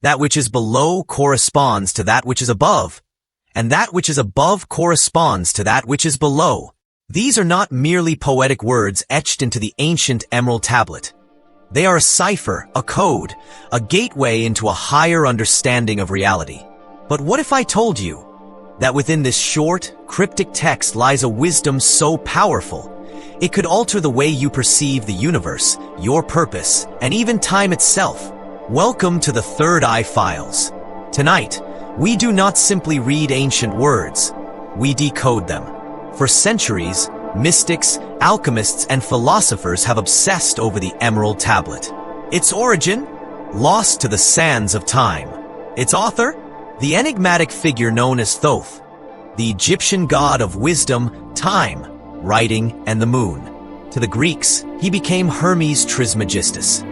That which is below corresponds to that which is above, and that which is above corresponds to that which is below. These are not merely poetic words etched into the ancient emerald tablet. They are a cipher, a code, a gateway into a higher understanding of reality. But what if I told you that within this short, cryptic text lies a wisdom so powerful, it could alter the way you perceive the universe, your purpose, and even time itself? Welcome to the Third Eye Files. Tonight, we do not simply read ancient words, we decode them. For centuries, mystics, alchemists, and philosophers have obsessed over the Emerald Tablet. Its origin? Lost to the sands of time. Its author? The enigmatic figure known as Thoth, the Egyptian god of wisdom, time, writing, and the moon. To the Greeks, he became Hermes Trismegistus,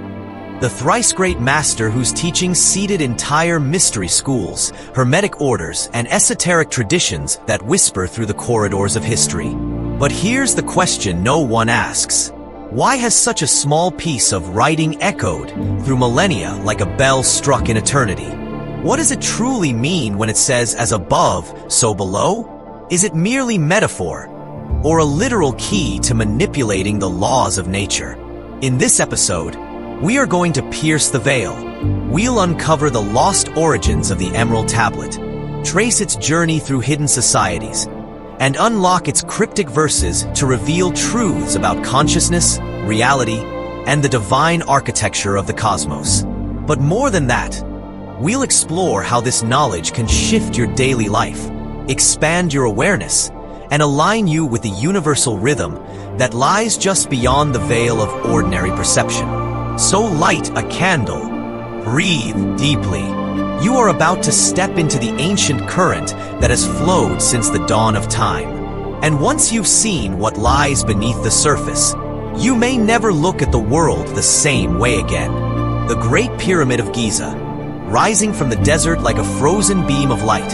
the thrice great master whose teachings seeded entire mystery schools, hermetic orders, and esoteric traditions that whisper through the corridors of history. But here's the question no one asks. Why has such a small piece of writing echoed through millennia like a bell struck in eternity? What does it truly mean when it says, as above, so below? Is it merely metaphor, or a literal key to manipulating the laws of nature? In this episode, we are going to pierce the veil. We'll uncover the lost origins of the Emerald Tablet, trace its journey through hidden societies, and unlock its cryptic verses to reveal truths about consciousness, reality, and the divine architecture of the cosmos. But more than that, we'll explore how this knowledge can shift your daily life, expand your awareness, and align you with the universal rhythm that lies just beyond the veil of ordinary perception. So light a candle, breathe deeply. You are about to step into the ancient current that has flowed since the dawn of time. And once you've seen what lies beneath the surface, you may never look at the world the same way again. The Great Pyramid of Giza, rising from the desert like a frozen beam of light,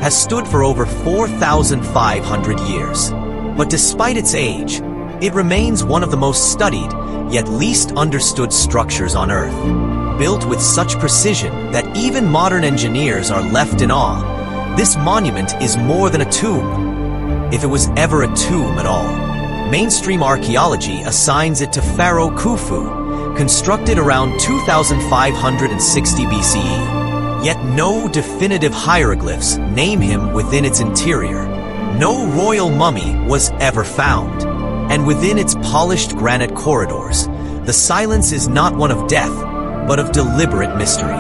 has stood for over 4,500 years. But despite its age, it remains one of the most studied, yet least understood structures on Earth. Built with such precision that even modern engineers are left in awe, this monument is more than a tomb, if it was ever a tomb at all. Mainstream archaeology assigns it to Pharaoh Khufu, constructed around 2560 BCE. Yet no definitive hieroglyphs name him within its interior. No royal mummy was ever found. And within its polished granite corridors, the silence is not one of death, but of deliberate mystery.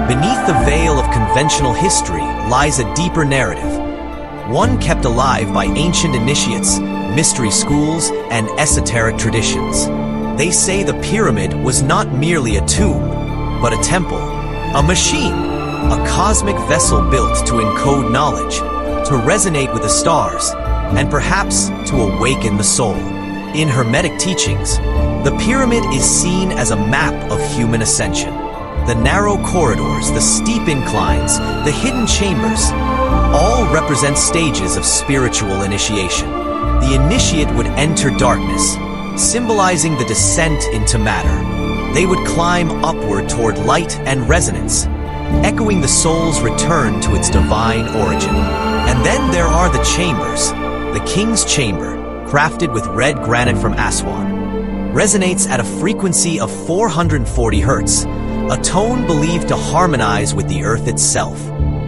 Beneath the veil of conventional history lies a deeper narrative, one kept alive by ancient initiates, mystery schools, and esoteric traditions. They say the pyramid was not merely a tomb, but a temple, a machine, a cosmic vessel built to encode knowledge, to resonate with the stars, and perhaps to awaken the soul. In Hermetic teachings, the pyramid is seen as a map of human ascension. The narrow corridors, the steep inclines, the hidden chambers, all represent stages of spiritual initiation. The initiate would enter darkness, symbolizing the descent into matter. They would climb upward toward light and resonance, echoing the soul's return to its divine origin. And then there are the chambers. The King's Chamber, crafted with red granite from Aswan, resonates at a frequency of 440 hertz, a tone believed to harmonize with the Earth itself.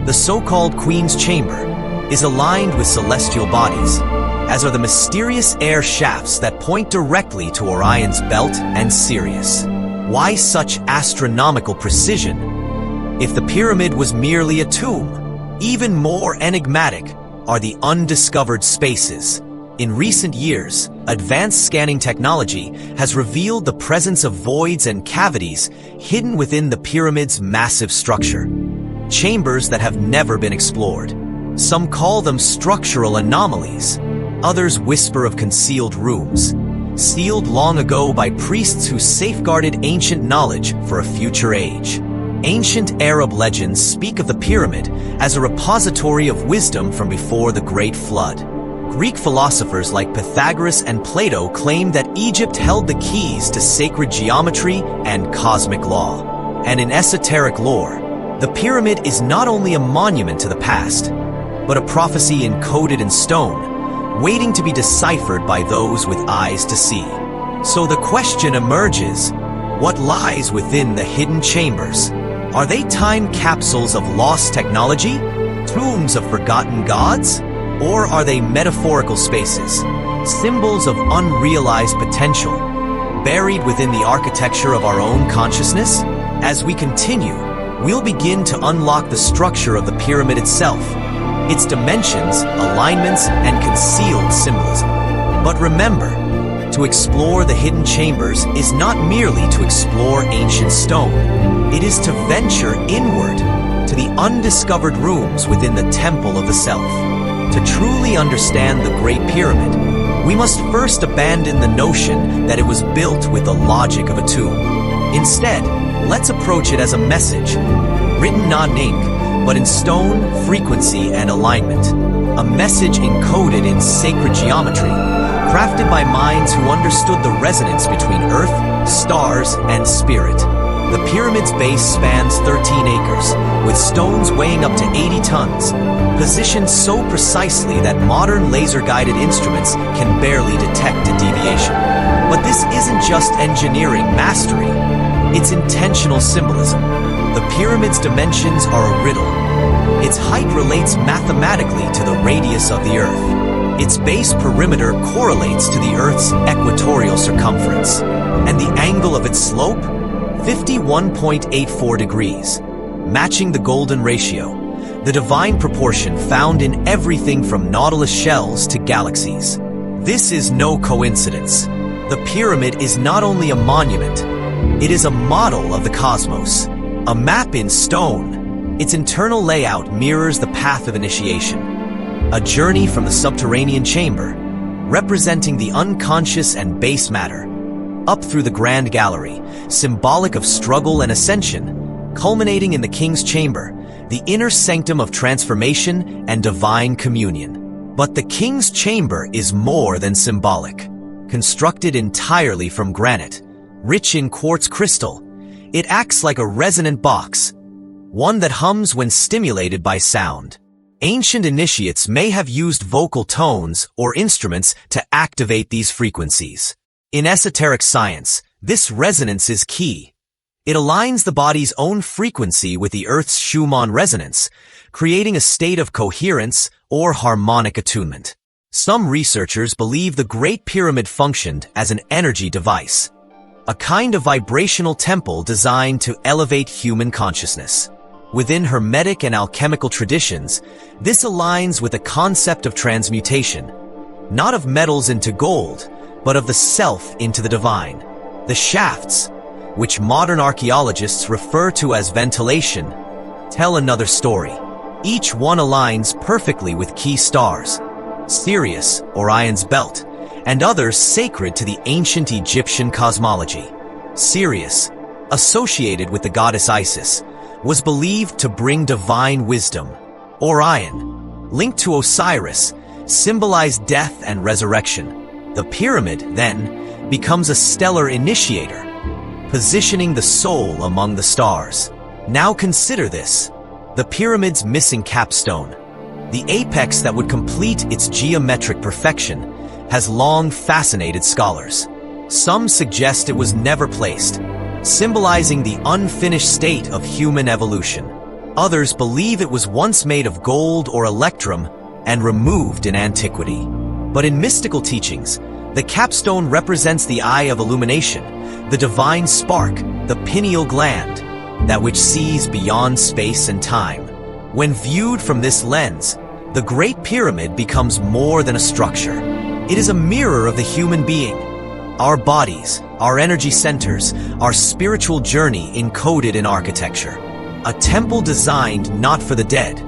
The so-called Queen's Chamber is aligned with celestial bodies, as are the mysterious air shafts that point directly to Orion's belt and Sirius. Why such astronomical precision? If the pyramid was merely a tomb, even more enigmatic are the undiscovered spaces. In recent years, advanced scanning technology has revealed the presence of voids and cavities hidden within the pyramid's massive structure. Chambers that have never been explored. Some call them structural anomalies. Others whisper of concealed rooms, sealed long ago by priests who safeguarded ancient knowledge for a future age. Ancient Arab legends speak of the pyramid as a repository of wisdom from before the Great Flood. Greek philosophers like Pythagoras and Plato claimed that Egypt held the keys to sacred geometry and cosmic law. And in esoteric lore, The pyramid is not only a monument to the past, but a prophecy encoded in stone, waiting to be deciphered by those with eyes to see. So the question emerges, what lies within the hidden chambers? Are they time capsules of lost technology, tombs of forgotten gods, or are they metaphorical spaces, symbols of unrealized potential, buried within the architecture of our own consciousness? As we continue, we'll begin to unlock the structure of the pyramid itself, its dimensions, alignments, and concealed symbolism. But remember, to explore the hidden chambers is not merely to explore ancient stone. It is to venture inward to the undiscovered rooms within the temple of the self. To truly understand the Great Pyramid, we must first abandon the notion that it was built with the logic of a tomb. Instead, let's approach it as a message, written not in ink, but in stone, frequency, and alignment. A message encoded in sacred geometry, crafted by minds who understood the resonance between earth, stars, and spirit. The pyramid's base spans 13 acres, with stones weighing up to 80 tons, positioned so precisely that modern laser-guided instruments can barely detect a deviation. But this isn't just engineering mastery, it's intentional symbolism. The pyramid's dimensions are a riddle. Its height relates mathematically to the radius of the Earth. Its base perimeter correlates to the Earth's equatorial circumference, and the angle of its slope, 51.84 degrees, matching the golden ratio, the divine proportion found in everything from nautilus shells to galaxies. This is no coincidence. The pyramid is not only a monument, it is a model of the cosmos, a map in stone. Its internal layout mirrors the path of initiation, a journey from the subterranean chamber, representing the unconscious and base matter, up through the grand gallery, symbolic of struggle and ascension, culminating in the king's chamber, the inner sanctum of transformation and divine communion. But the king's chamber is more than symbolic. Constructed entirely from granite, rich in quartz crystal, it acts like a resonant box, one that hums when stimulated by sound. Ancient initiates may have used vocal tones or instruments to activate these frequencies. In esoteric science, this resonance is key. It aligns the body's own frequency with the Earth's Schumann resonance, creating a state of coherence or harmonic attunement. Some researchers believe the Great Pyramid functioned as an energy device, a kind of vibrational temple designed to elevate human consciousness. Within Hermetic and alchemical traditions, this aligns with the concept of transmutation, not of metals into gold, but of the self into the divine. The shafts, which modern archaeologists refer to as ventilation, tell another story. Each one aligns perfectly with key stars, Sirius, Orion's belt, and others sacred to the ancient Egyptian cosmology. Sirius, associated with the goddess Isis, was believed to bring divine wisdom. Orion, linked to Osiris, symbolized death and resurrection. The pyramid, then, becomes a stellar initiator, positioning the soul among the stars. Now consider this: the pyramid's missing capstone, the apex that would complete its geometric perfection, has long fascinated scholars. Some suggest it was never placed, symbolizing the unfinished state of human evolution. Others believe it was once made of gold or electrum and removed in antiquity. But in mystical teachings, the capstone represents the eye of illumination, the divine spark, the pineal gland, that which sees beyond space and time. When viewed from this lens, the Great Pyramid becomes more than a structure. It is a mirror of the human being, our bodies, our energy centers, our spiritual journey encoded in architecture. A temple designed not for the dead,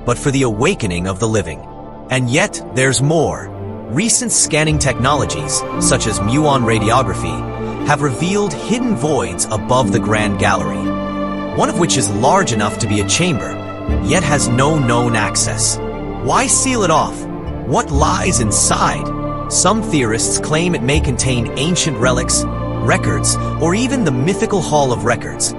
but for the awakening of the living. And yet, there's more. Recent scanning technologies, such as muon radiography, have revealed hidden voids above the Grand Gallery, one of which is large enough to be a chamber, yet has no known access. Why seal it off? What lies inside? Some theorists claim it may contain ancient relics, records, or even the mythical Hall of Records.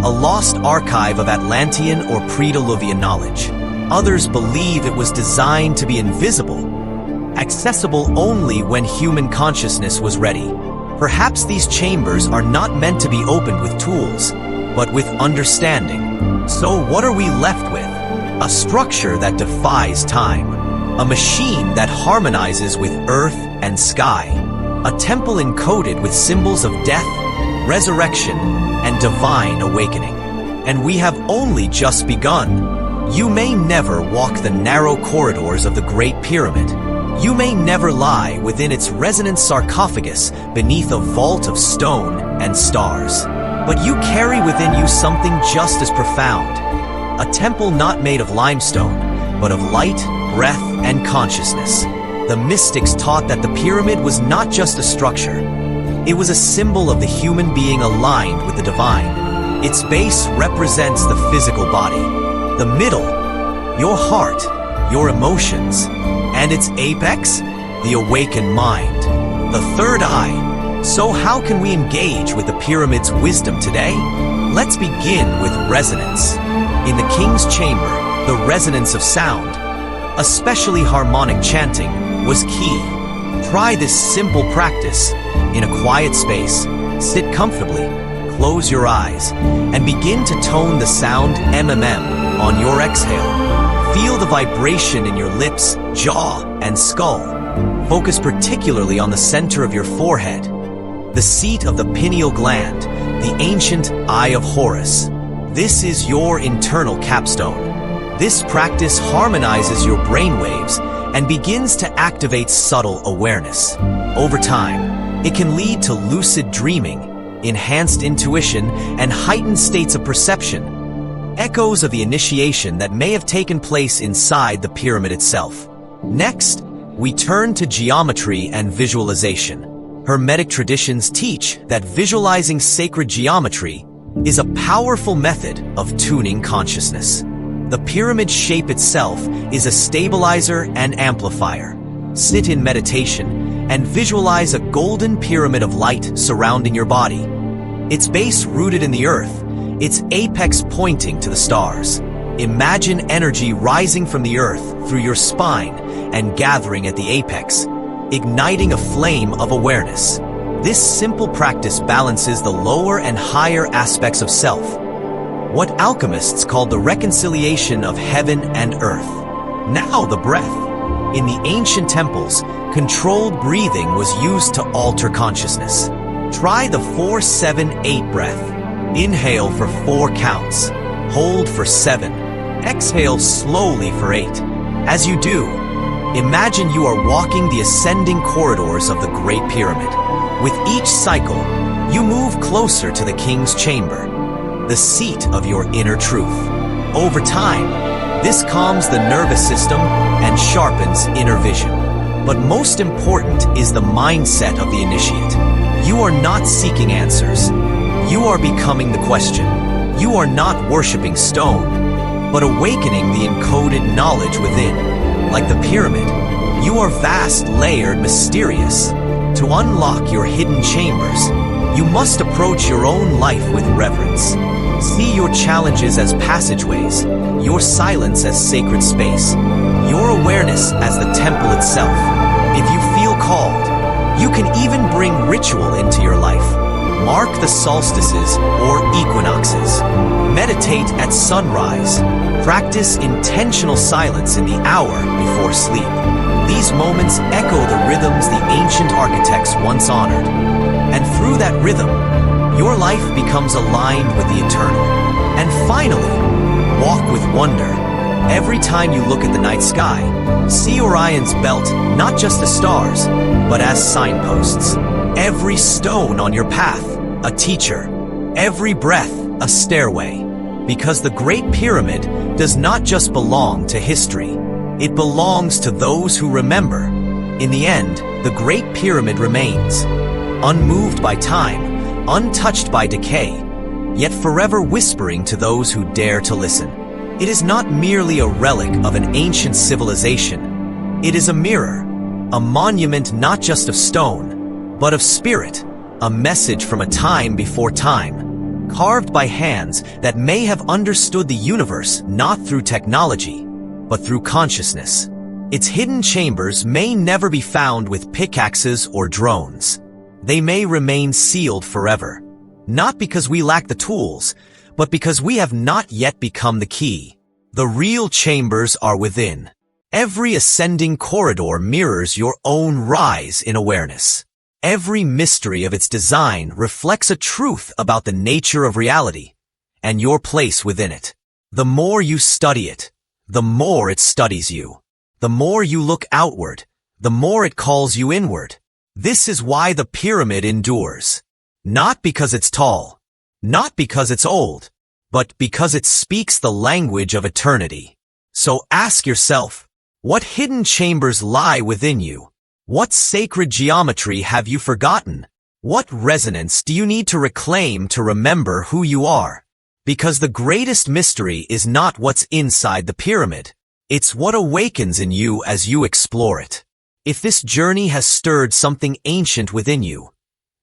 a lost archive of Atlantean or pre-Diluvian knowledge. Others believe it was designed to be invisible, accessible only when human consciousness was ready. Perhaps these chambers are not meant to be opened with tools, but with understanding. So what are we left with? A structure that defies time. A machine that harmonizes with earth and sky. A temple encoded with symbols of death, resurrection, and divine awakening. And we have only just begun. You may never walk the narrow corridors of the Great Pyramid. You may never lie within its resonant sarcophagus beneath a vault of stone and stars. But you carry within you something just as profound. A temple not made of limestone, but of light, breath, and consciousness. The mystics taught that the pyramid was not just a structure. It was a symbol of the human being aligned with the divine. Its base represents the physical body. The middle, your heart, your emotions. And its apex, the awakened mind. The third eye. So how can we engage with the pyramid's wisdom today? Let's begin with resonance. In the king's chamber, the resonance of sound, especially harmonic chanting, was key. Try this simple practice in a quiet space. Sit comfortably, close your eyes, and begin to tone the sound MMM on your exhale. Feel the vibration in your lips, jaw, and skull. Focus particularly on the center of your forehead, the seat of the pineal gland, the ancient Eye of Horus. This is your internal capstone. This practice harmonizes your brainwaves and begins to activate subtle awareness. Over time, it can lead to lucid dreaming, enhanced intuition, and heightened states of perception. Echoes of the initiation that may have taken place inside the pyramid itself. Next, we turn to geometry and visualization. Hermetic traditions teach that visualizing sacred geometry is a powerful method of tuning consciousness. The pyramid shape itself is a stabilizer and amplifier. Sit in meditation and visualize a golden pyramid of light surrounding your body. Its base rooted in the earth, its apex pointing to the stars. Imagine energy rising from the earth through your spine and gathering at the apex, igniting a flame of awareness. This simple practice balances the lower and higher aspects of self, what alchemists called the reconciliation of heaven and earth. Now the breath. In the ancient temples, controlled breathing was used to alter consciousness. Try the 4-7-8 breath. Inhale for 4 counts, hold for 7, exhale slowly for 8. As you do, imagine you are walking the ascending corridors of the Great Pyramid. With each cycle, you move closer to the king's chamber, the seat of your inner truth. Over time, this calms the nervous system and sharpens inner vision. But most important is the mindset of the initiate. You are not seeking answers. You are becoming the question. You are not worshiping stone, but awakening the encoded knowledge within. Like the pyramid, you are vast, layered, mysterious. To unlock your hidden chambers, you must approach your own life with reverence. See your challenges as passageways, your silence as sacred space, your awareness as the temple itself. If you feel called, you can even bring ritual into your life. Mark the solstices or equinoxes. Meditate at sunrise. Practice intentional silence in the hour before sleep. These moments echo the rhythms the ancient architects once honored. And through that rhythm, your life becomes aligned with the eternal. And finally, walk with wonder. Every time you look at the night sky, see Orion's belt not just as stars, but as signposts. Every stone on your path, a teacher. Every breath, a stairway. Because the Great Pyramid does not just belong to history. It belongs to those who remember. In the end, the Great Pyramid remains, unmoved by time, untouched by decay, yet forever whispering to those who dare to listen. It is not merely a relic of an ancient civilization. It is a mirror, a monument not just of stone, but of spirit, a message from a time before time, carved by hands that may have understood the universe not through technology, but through consciousness. Its hidden chambers may never be found with pickaxes or drones. They may remain sealed forever, not because we lack the tools, but because we have not yet become the key. The real chambers are within. Every ascending corridor mirrors your own rise in awareness. Every mystery of its design reflects a truth about the nature of reality and your place within it. The more you study it, the more it studies you. The more you look outward, the more it calls you inward. This is why the pyramid endures. Not because it's tall, not because it's old, but because it speaks the language of eternity. So ask yourself, what hidden chambers lie within you? What sacred geometry have you forgotten? What resonance do you need to reclaim to remember who you are? Because the greatest mystery is not what's inside the pyramid. It's what awakens in you as you explore it. If this journey has stirred something ancient within you,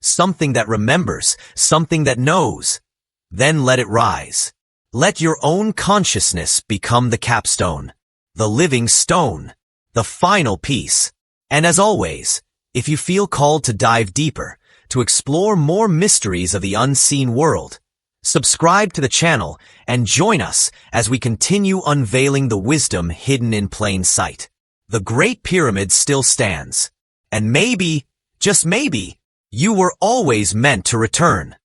something that remembers, something that knows, then let it rise. Let your own consciousness become the capstone, the living stone, the final piece. And as always, if you feel called to dive deeper, to explore more mysteries of the unseen world, subscribe to the channel and join us as we continue unveiling the wisdom hidden in plain sight. The Great Pyramid still stands. And maybe, just maybe, you were always meant to return.